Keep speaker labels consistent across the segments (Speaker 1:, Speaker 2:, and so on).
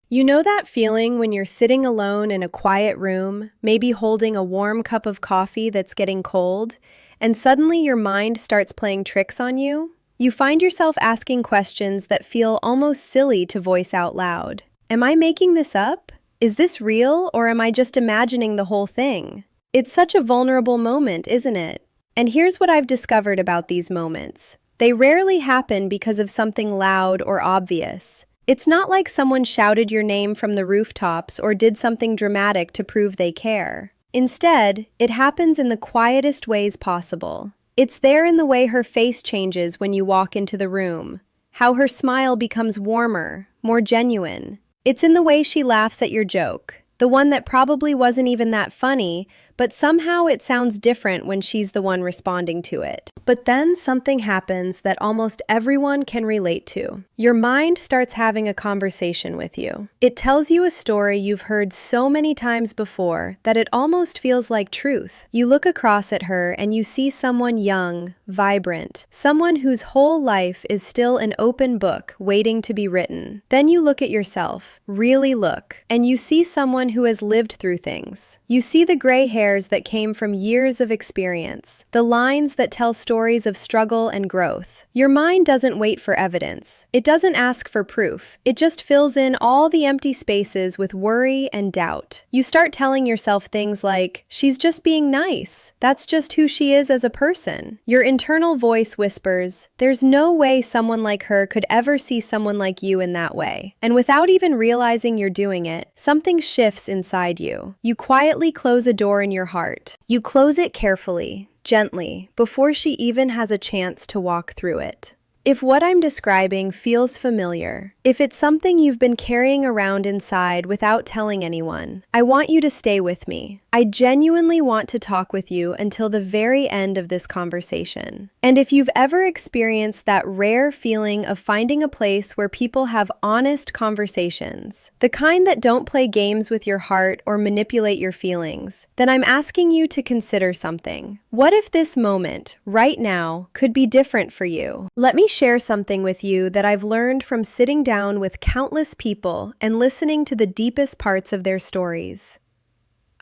Speaker 1: You know that feeling when you're sitting alone in a quiet room, maybe holding a warm cup of coffee that's getting cold, and suddenly your mind starts playing tricks on you? You find yourself asking questions that feel almost silly to voice out loud. Am I making this up? Is this real, or am I just imagining the whole thing? It's such a vulnerable moment, isn't it? And here's what I've discovered about these moments. They rarely happen because of something loud or obvious. It's not like someone shouted your name from the rooftops or did something dramatic to prove they care. Instead, it happens in the quietest ways possible. It's there in the way her face changes when you walk into the room, how her smile becomes warmer, more genuine. It's in the way she laughs at your joke, the one that probably wasn't even that funny, but somehow it sounds different when she's the one responding to it. But then something happens that almost everyone can relate to. Your mind starts having a conversation with you. It tells you a story you've heard so many times before that it almost feels like truth. You look across at her and you see someone young, vibrant, someone whose whole life is still an open book waiting to be written. Then you look at yourself, really look, and you see someone who has lived through things. You see the gray hairs that came from years of experience, the lines that tell stories of struggle and growth. Your mind doesn't wait for evidence. It doesn't ask for proof. It just fills in all the empty spaces with worry and doubt. You start telling yourself things like, "She's just being nice. That's just who she is as a person." Your internal voice whispers, "There's no way someone like her could ever see someone like you in that way." And without even realizing you're doing it, something shifts inside you. You quietly close a door in your heart. You close it carefully, gently, before she even has a chance to walk through it. If what I'm describing feels familiar, if it's something you've been carrying around inside without telling anyone, I want you to stay with me. I genuinely want to talk with you until the very end of this conversation. And if you've ever experienced that rare feeling of finding a place where people have honest conversations, the kind that don't play games with your heart or manipulate your feelings, then I'm asking you to consider something. What if this moment, right now, could be different for you? Let me share something with you that I've learned from sitting down with countless people and listening to the deepest parts of their stories.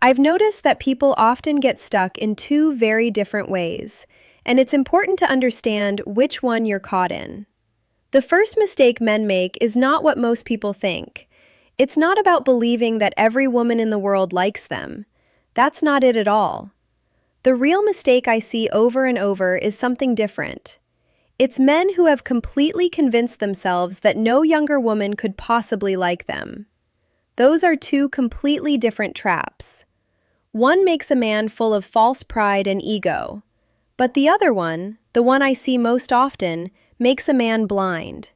Speaker 1: I've noticed that people often get stuck in two very different ways, and it's important to understand which one you're caught in. The first mistake men make is not what most people think. It's not about believing that every woman in the world likes them. That's not it at all. The real mistake I see over and over is something different. It's men who have completely convinced themselves that no younger woman could possibly like them. Those are two completely different traps. One makes a man full of false pride and ego, but the other one, the one I see most often, makes a man blind.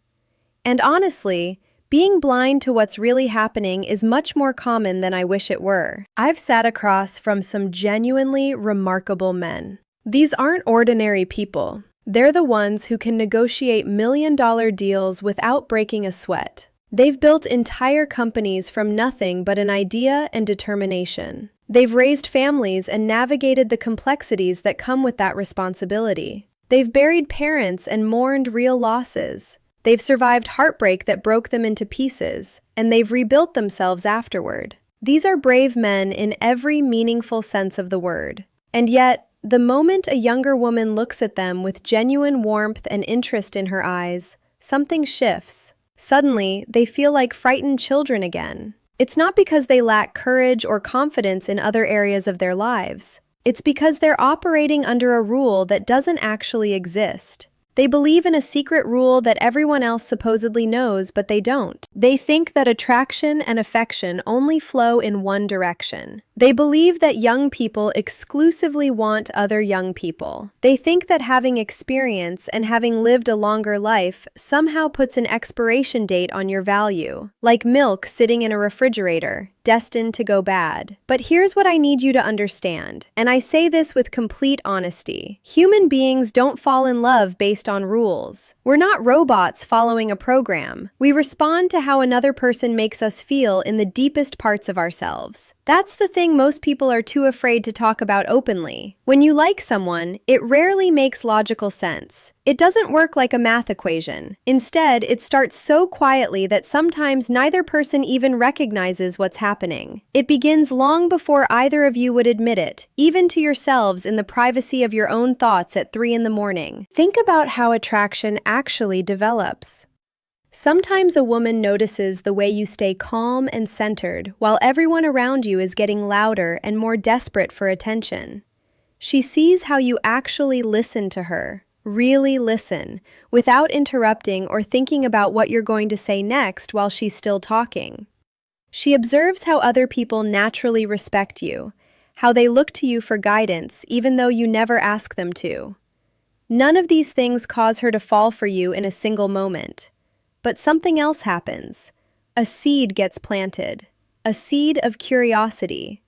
Speaker 1: And honestly, being blind to what's really happening is much more common than I wish it were. I've sat across from some genuinely remarkable men. These aren't ordinary people. They're the ones who can negotiate million-dollar deals without breaking a sweat. They've built entire companies from nothing but an idea and determination. They've raised families and navigated the complexities that come with that responsibility. They've buried parents and mourned real losses. They've survived heartbreak that broke them into pieces, and they've rebuilt themselves afterward. These are brave men in every meaningful sense of the word. And yet, the moment a younger woman looks at them with genuine warmth and interest in her eyes, something shifts. Suddenly, they feel like frightened children again. It's not because they lack courage or confidence in other areas of their lives. It's because they're operating under a rule that doesn't actually exist. They believe in a secret rule that everyone else supposedly knows, but they don't. They think that attraction and affection only flow in one direction. They believe that young people exclusively want other young people. They think that having experience and having lived a longer life somehow puts an expiration date on your value, like milk sitting in a refrigerator, destined to go bad. But here's what I need you to understand, and I say this with complete honesty. Human beings don't fall in love based on rules. We're not robots following a program. We respond to how another person makes us feel in the deepest parts of ourselves. That's the thing most people are too afraid to talk about openly. When you like someone, it rarely makes logical sense. It doesn't work like a math equation. Instead, it starts so quietly that sometimes neither person even recognizes what's happening. It begins long before either of you would admit it, even to yourselves in the privacy of your own thoughts at 3 in the morning. Think about how attraction actually develops. Sometimes a woman notices the way you stay calm and centered while everyone around you is getting louder and more desperate for attention. She sees how you actually listen to her, really listen, without interrupting or thinking about what you're going to say next while she's still talking. She observes how other people naturally respect you, how they look to you for guidance even though you never ask them to. None of these things cause her to fall for you in a single moment. But something else happens. A seed gets planted, a seed of curiosity.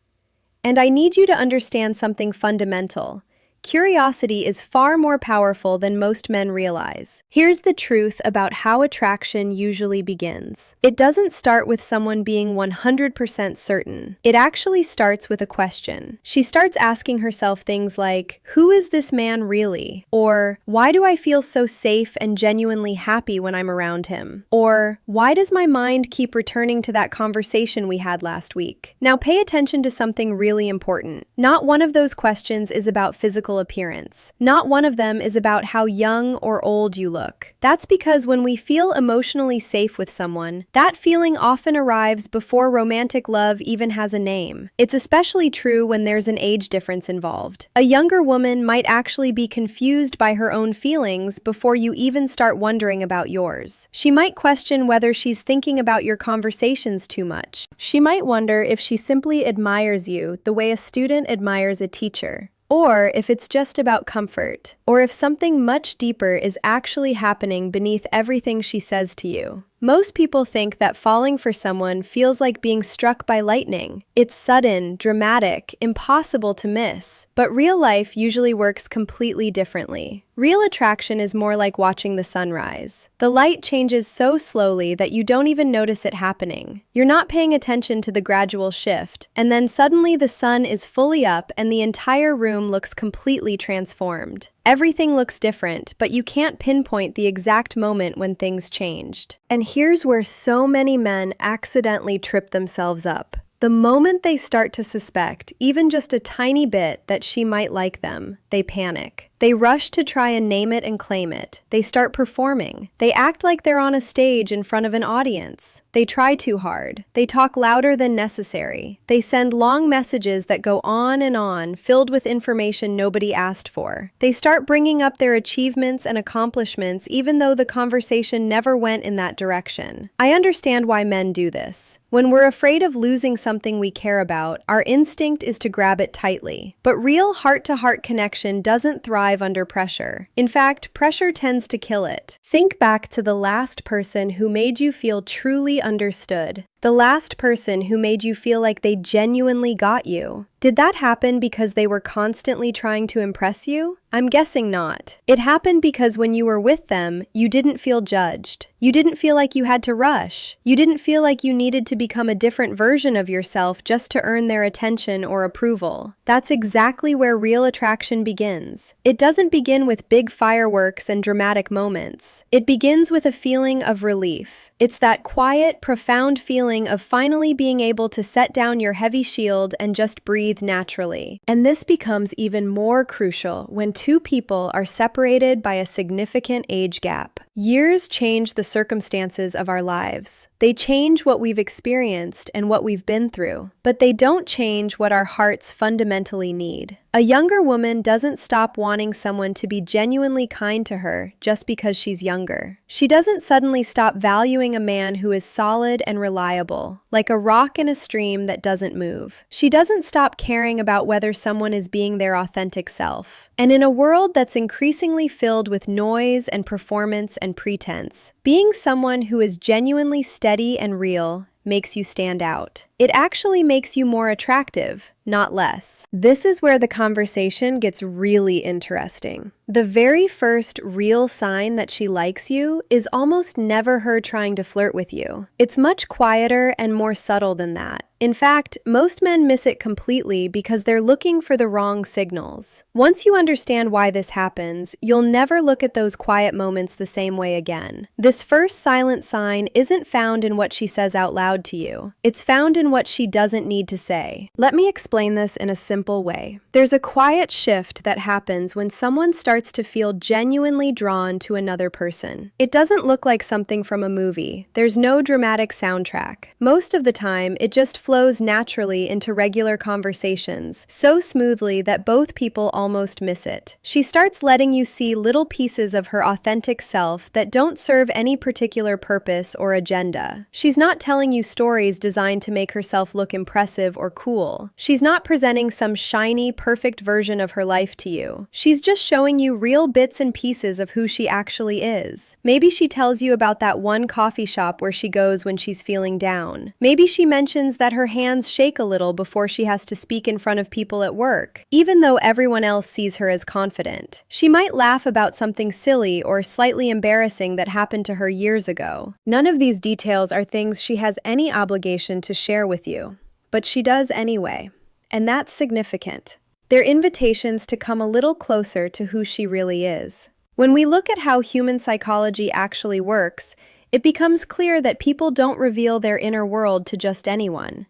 Speaker 1: And I need you to understand something fundamental. Curiosity is far more powerful than most men realize. Here's the truth about how attraction usually begins. It doesn't start with someone being 100% certain. It actually starts with a question. She starts asking herself things like, who is this man really? Or, why do I feel so safe and genuinely happy when I'm around him? Or, why does my mind keep returning to that conversation we had last week? Now pay attention to something really important. Not one of those questions is about physical appearance. Not one of them is about how young or old you look. That's because when we feel emotionally safe with someone, that feeling often arrives before romantic love even has a name. It's especially true when there's an age difference involved. A younger woman might actually be confused by her own feelings before you even start wondering about yours. She might question whether she's thinking about your conversations too much. She might wonder if she simply admires you the way a student admires a teacher. Or if it's just about comfort, or if something much deeper is actually happening beneath everything she says to you. Most people think that falling for someone feels like being struck by lightning. It's sudden, dramatic, impossible to miss. But real life usually works completely differently. Real attraction is more like watching the sunrise. The light changes so slowly that you don't even notice it happening. You're not paying attention to the gradual shift, and then suddenly the sun is fully up and the entire room looks completely transformed. Everything looks different, but you can't pinpoint the exact moment when things changed. And here's where so many men accidentally trip themselves up. The moment they start to suspect, even just a tiny bit, that she might like them, they panic. They rush to try and name it and claim it. They start performing. They act like they're on a stage in front of an audience. They try too hard. They talk louder than necessary. They send long messages that go on, filled with information nobody asked for. They start bringing up their achievements and accomplishments even though the conversation never went in that direction. I understand why men do this. When we're afraid of losing something we care about, our instinct is to grab it tightly. But real heart-to-heart connection doesn't thrive under pressure. In fact, pressure tends to kill it. Think back to the last person who made you feel truly understood. The last person who made you feel like they genuinely got you. Did that happen because they were constantly trying to impress you? I'm guessing not. It happened because when you were with them, you didn't feel judged. You didn't feel like you had to rush. You didn't feel like you needed to become a different version of yourself just to earn their attention or approval. That's exactly where real attraction begins. It doesn't begin with big fireworks and dramatic moments. It begins with a feeling of relief. It's that quiet, profound feeling of finally being able to set down your heavy shield and just breathe naturally. And this becomes even more crucial when two people are separated by a significant age gap. Years change the circumstances of our lives. They change what we've experienced and what we've been through, but they don't change what our hearts fundamentally need. A younger woman doesn't stop wanting someone to be genuinely kind to her just because she's younger. She doesn't suddenly stop valuing a man who is solid and reliable, like a rock in a stream that doesn't move. She doesn't stop caring about whether someone is being their authentic self. And in a world that's increasingly filled with noise and performance and pretense, being someone who is genuinely steady and real makes you stand out. It actually makes you more attractive, not less. This is where the conversation gets really interesting. The very first real sign that she likes you is almost never her trying to flirt with you. It's much quieter and more subtle than that. In fact, most men miss it completely because they're looking for the wrong signals. Once you understand why this happens, you'll never look at those quiet moments the same way again. This first silent sign isn't found in what she says out loud to you. It's found in what she doesn't need to say. Let me explain this in a simple way. There's a quiet shift that happens when someone starts to feel genuinely drawn to another person. It doesn't look like something from a movie. There's no dramatic soundtrack. Most of the time, it just flows naturally into regular conversations, so smoothly that both people almost miss it. She starts letting you see little pieces of her authentic self that don't serve any particular purpose or agenda. She's not telling you stories designed to make herself look impressive or cool. She's not presenting some shiny, perfect version of her life to you. She's just showing you real bits and pieces of who she actually is. Maybe she tells you about that one coffee shop where she goes when she's feeling down. Maybe she mentions that her hands shake a little before she has to speak in front of people at work, even though everyone else sees her as confident. She might laugh about something silly or slightly embarrassing that happened to her years ago. None of these details are things she has any obligation to share with you, but she does anyway, and that's significant. They're invitations to come a little closer to who she really is. When we look at how human psychology actually works, it becomes clear that people don't reveal their inner world to just anyone.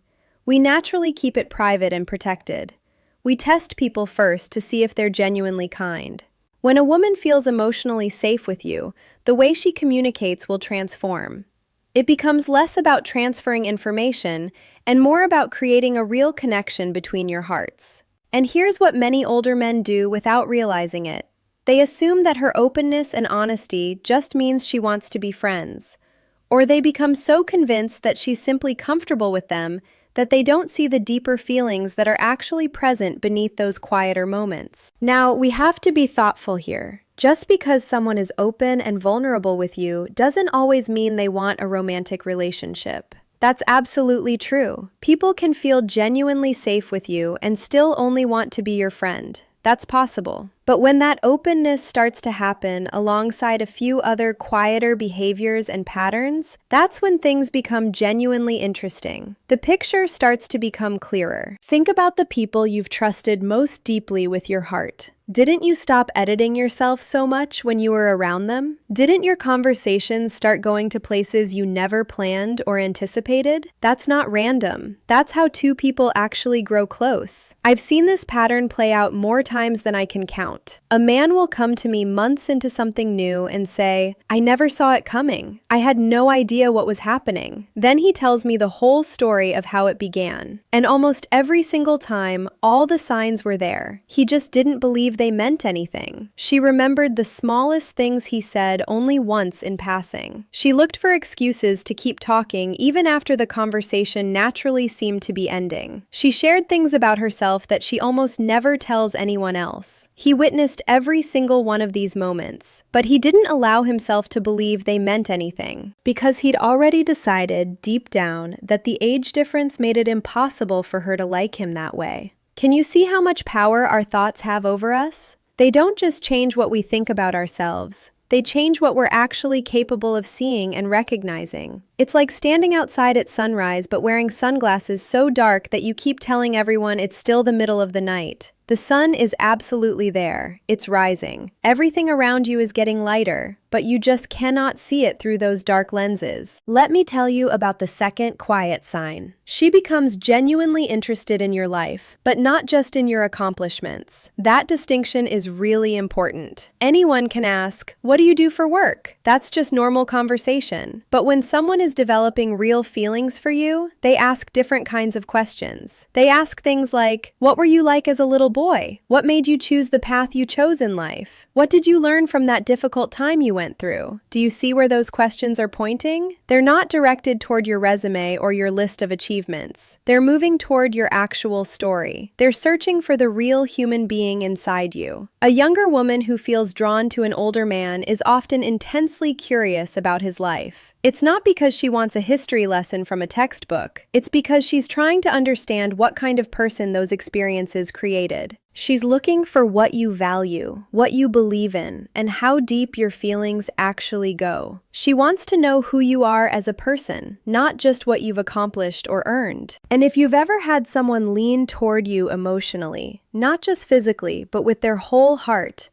Speaker 1: We naturally keep it private and protected. We test people first to see if they're genuinely kind. When a woman feels emotionally safe with you, the way she communicates will transform. It becomes less about transferring information and more about creating a real connection between your hearts. And here's what many older men do without realizing it. They assume that her openness and honesty just means she wants to be friends. Or they become so convinced that she's simply comfortable with them that they don't see the deeper feelings that are actually present beneath those quieter moments. Now, we have to be thoughtful here. Just because someone is open and vulnerable with you doesn't always mean they want a romantic relationship. That's absolutely true. People can feel genuinely safe with you and still only want to be your friend. That's possible. But when that openness starts to happen alongside a few other quieter behaviors and patterns, that's when things become genuinely interesting. The picture starts to become clearer. Think about the people you've trusted most deeply with your heart. Didn't you stop editing yourself so much when you were around them? Didn't your conversations start going to places you never planned or anticipated? That's not random. That's how two people actually grow close. I've seen this pattern play out more times than I can count. A man will come to me months into something new and say, "I never saw it coming. I had no idea what was happening." Then he tells me the whole story of how it began. And almost every single time, all the signs were there. He just didn't believe they meant anything. She remembered the smallest things he said only once in passing. She looked for excuses to keep talking even after the conversation naturally seemed to be ending. She shared things about herself that she almost never tells anyone else. He witnessed every single one of these moments, but he didn't allow himself to believe they meant anything, because he'd already decided deep down that the age difference made it impossible for her to like him that way. Can you see how much power our thoughts have over us? They don't just change what we think about ourselves. They change what we're actually capable of seeing and recognizing. It's like standing outside at sunrise but wearing sunglasses so dark that you keep telling everyone it's still the middle of the night. The sun is absolutely there. It's rising. Everything around you is getting lighter, but you just cannot see it through those dark lenses. Let me tell you about the second quiet sign. She becomes genuinely interested in your life, but not just in your accomplishments. That distinction is really important. Anyone can ask, "What do you do for work?" That's just normal conversation. But when someone is developing real feelings for you, they ask different kinds of questions. They ask things like, "What were you like as a little boy? What made you choose the path you chose in life? What did you learn from that difficult time you went through?" Do you see where those questions are pointing? They're not directed toward your resume or your list of achievements. They're moving toward your actual story. They're searching for the real human being inside you. A younger woman who feels drawn to an older man is often intensely curious about his life. It's not because she wants a history lesson from a textbook. It's because she's trying to understand what kind of person those experiences created. She's looking for what you value, what you believe in, and how deep your feelings actually go. She wants to know who you are as a person, not just what you've accomplished or earned. And if you've ever had someone lean toward you emotionally, not just physically, but with their whole heart,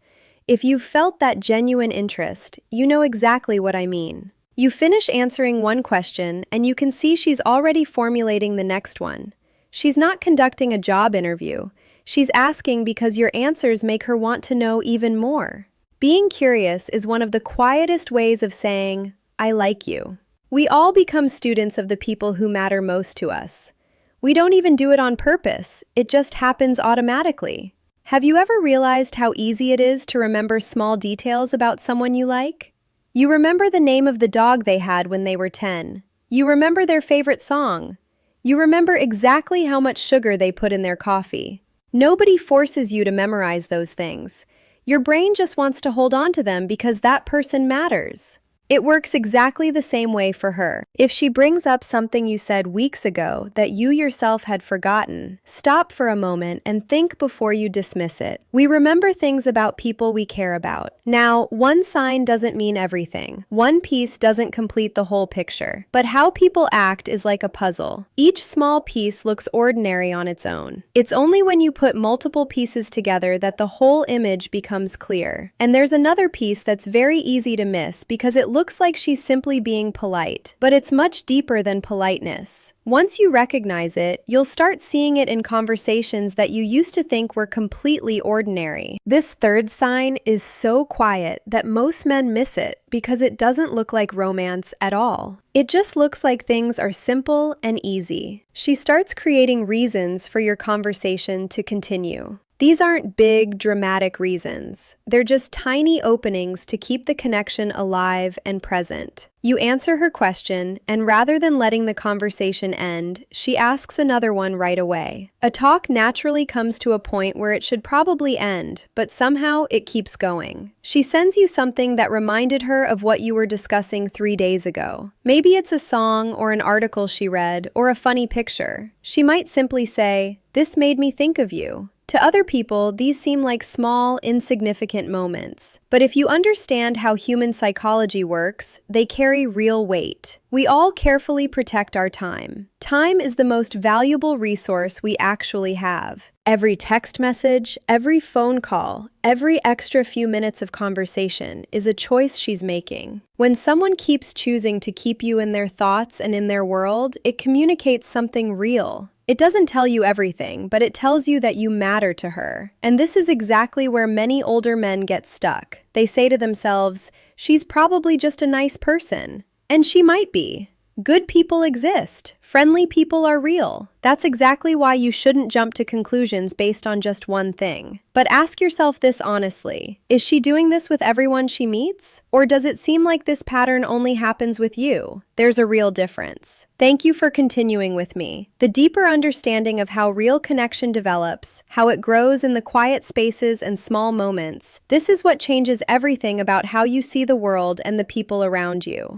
Speaker 1: if you've felt that genuine interest, you know exactly what I mean. You finish answering one question, and you can see she's already formulating the next one. She's not conducting a job interview. She's asking because your answers make her want to know even more. Being curious is one of the quietest ways of saying, I like you. We all become students of the people who matter most to us. We don't even do it on purpose, it just happens automatically. Have you ever realized how easy it is to remember small details about someone you like? You remember the name of the dog they had when they were 10. You remember their favorite song. You remember exactly how much sugar they put in their coffee. Nobody forces you to memorize those things. Your brain just wants to hold on to them because that person matters. It works exactly the same way for her. If she brings up something you said weeks ago that you yourself had forgotten, stop for a moment and think before you dismiss it. We remember things about people we care about. Now, one sign doesn't mean everything. One piece doesn't complete the whole picture. But how people act is like a puzzle. Each small piece looks ordinary on its own. It's only when you put multiple pieces together that the whole image becomes clear. And there's another piece that's very easy to miss because it looks like she's simply being polite, but it's much deeper than politeness. Once you recognize it, you'll start seeing it in conversations that you used to think were completely ordinary. This third sign is so quiet that most men miss it because it doesn't look like romance at all. It just looks like things are simple and easy. She starts creating reasons for your conversation to continue. These aren't big, dramatic reasons. They're just tiny openings to keep the connection alive and present. You answer her question, and rather than letting the conversation end, she asks another one right away. A talk naturally comes to a point where it should probably end, but somehow it keeps going. She sends you something that reminded her of what you were discussing 3 days ago. Maybe it's a song or an article she read or a funny picture. She might simply say, "This made me think of you." To other people, these seem like small, insignificant moments. But if you understand how human psychology works, they carry real weight. We all carefully protect our time. Time is the most valuable resource we actually have. Every text message, every phone call, every extra few minutes of conversation is a choice she's making. When someone keeps choosing to keep you in their thoughts and in their world, it communicates something real. It doesn't tell you everything, but it tells you that you matter to her. And this is exactly where many older men get stuck. They say to themselves, "She's probably just a nice person." And she might be. Good people exist. Friendly people are real. That's exactly why you shouldn't jump to conclusions based on just one thing. But ask yourself this honestly. Is she doing this with everyone she meets? Or does it seem like this pattern only happens with you? There's a real difference. Thank you for continuing with me. The deeper understanding of how real connection develops, how it grows in the quiet spaces and small moments, this is what changes everything about how you see the world and the people around you.